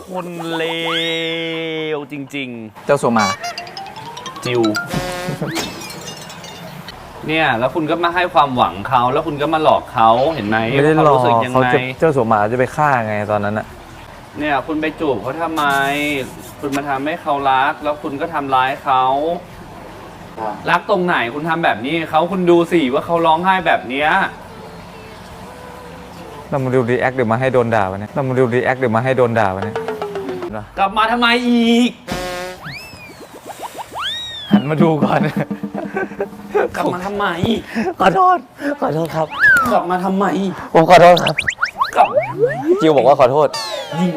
คนเลวจริงๆเจ้าโซมาจิวเนี่ยแล้วคุณก็มาให้ความหวังเขาแล้วคุณก็มาหลอกเขาเห็นไหม ไม่ได้หลอก รู้สึกยัง เขา ไง เจ้าโซมาจะไปฆ่าไงตอนนั้นอะ เนี่ยคุณไปจูบเขาทำไม คุณมาทำให้เขารักแล้วคุณก็ทำร้ายเขารักตรงไหนคุณทำแบบนี้เขาคุณดูสิว่าเขาร้องไห้แบบเนี้ย เรามาดูรีแอคเดี๋ยวมาให้โดนด่าวันนี้เรามาดูรีแอคเดี๋ยวมาให้โดนด่าวันนี้ กลับมาทำไมอีก หันมาดูก่อน กลับมาทำไม ขอโทษครับ กลับมาทำไม ผมขอโทษครับ กลับมาทำไม จิวบอกว่าขอโทษ ยิง